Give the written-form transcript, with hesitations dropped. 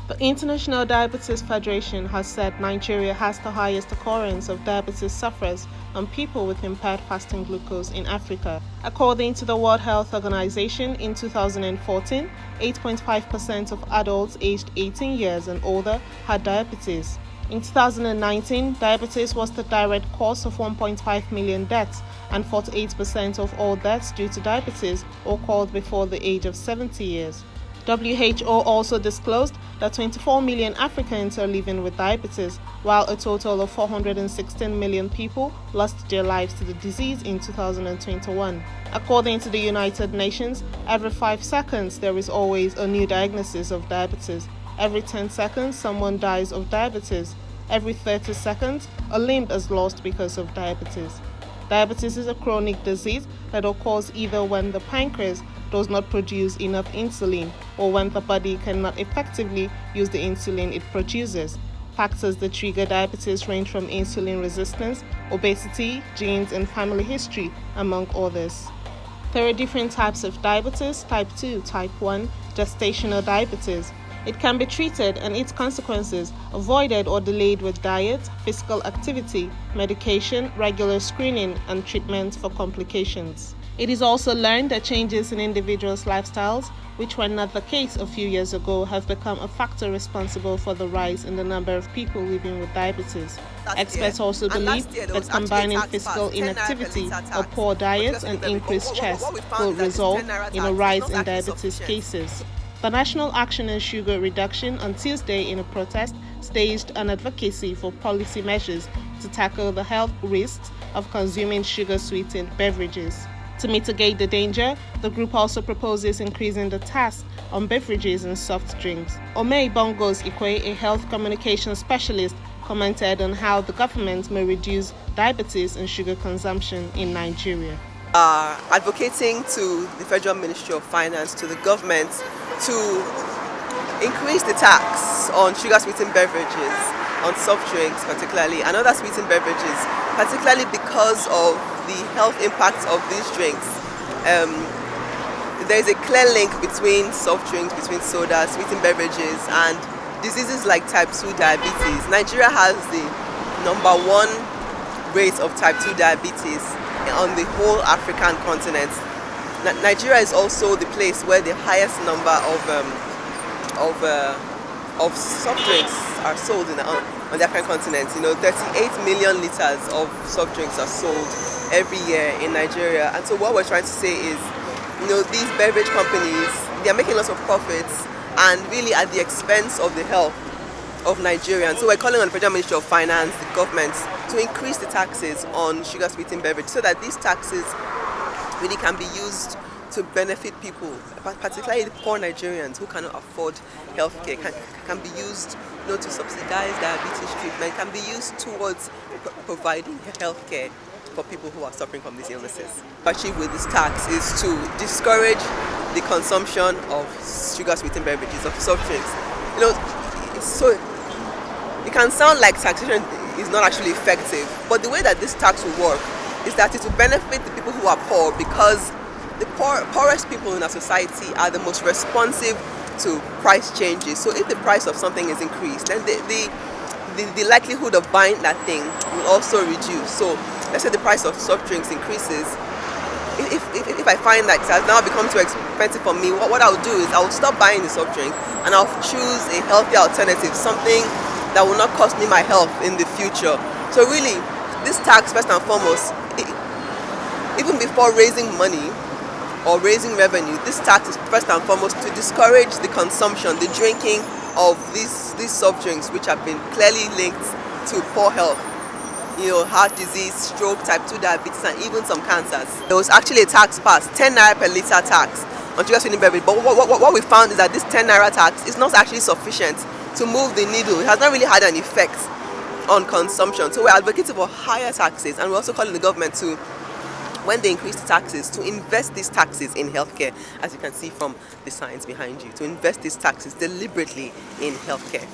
The International Diabetes Federation has said Nigeria has the highest occurrence of diabetes sufferers and people with impaired fasting glucose in Africa. According to the World Health Organization, in 2014, 8.5% of adults aged 18 years and older had diabetes. In 2019, diabetes was the direct cause of 1.5 million deaths, and 48% of all deaths due to diabetes occurred before the age of 70 years. WHO also disclosed that 24 million Africans are living with diabetes, while a total of 416 million people lost their lives to the disease in 2021. According to the United Nations, every 5 seconds there is always a new diagnosis of diabetes. Every 10 seconds, someone dies of diabetes. Every 30 seconds, a limb is lost because of diabetes. Diabetes is a chronic disease that occurs either when the pancreas does not produce enough insulin or when the body cannot effectively use the insulin it produces. Factors that trigger diabetes range from insulin resistance, obesity, genes, and family history, among others. There are different types of diabetes: type 2, type 1, gestational diabetes. It can be treated and its consequences avoided or delayed with diet, physical activity, medication, regular screening, and treatment for complications. It is also learned that changes in individuals' lifestyles, which were not the case a few years ago, have become a factor responsible for the rise in the number of people living with diabetes. Experts also believe that combining physical inactivity, a poor diet, and increased stress will result in a rise in diabetes cases. The National Action on Sugar Reduction on Tuesday, in a protest, staged an advocacy for policy measures to tackle the health risks of consuming sugar-sweetened beverages. To mitigate the danger, the group also proposes increasing the tax on beverages and soft drinks. Omei Bongos Ikwe, a health communication specialist, commented on how the government may reduce diabetes and sugar consumption in Nigeria. Advocating to the Federal Ministry of Finance, to the government, to increase the tax on sugar-sweetened beverages, on soft drinks particularly, and other sweetened beverages, particularly because of the health impacts of these drinks. There is a clear link between soft drinks, between soda, sweetened beverages, and diseases like type 2 diabetes. Nigeria has the #1 rate of type 2 diabetes on the whole African continent. Nigeria is also the place where the highest number of soft drinks are sold on the African continent. 38 million liters of soft drinks are sold every year in Nigeria. And so what we're trying to say is, these beverage companies, they're making lots of profits and really at the expense of the health of Nigerians. So we're calling on the Federal Ministry of Finance, the government, to increase the taxes on sugar-sweetened beverages so that these taxes really can be used to benefit people, particularly the poor Nigerians who cannot afford healthcare, can be used to subsidize diabetes treatment, can be used towards providing healthcare for people who are suffering from these illnesses. Achieve with this tax is to discourage the consumption of sugar-sweetened beverages, of soft drinks. So it can sound like taxation is not actually effective, but the way that this tax will work is that it will benefit the people who are poor, because the poorest people in our society are the most responsive to price changes. So if the price of something is increased, then the likelihood of buying that thing will also reduce. So let's say the price of soft drinks increases. If I find that it has now become too expensive for me, what I'll do is I'll stop buying the soft drink and I'll choose a healthier alternative, something that will not cost me my health in the future. So really, this tax, first and foremost, even before raising money or raising revenue, this tax is first and foremost to discourage the consumption, the drinking of these soft drinks, which have been clearly linked to poor health. Heart disease, stroke, type 2 diabetes, and even some cancers. There was actually a tax passed, 10 naira per litre tax on sugar-sweetened beverage. But what we found is that this 10 naira tax is not actually sufficient to move the needle. It has not really had an effect on consumption. So we're advocating for higher taxes, and we're also calling the government to, when they increase the taxes, to invest these taxes in healthcare, as you can see from the signs behind you, to invest these taxes deliberately in healthcare.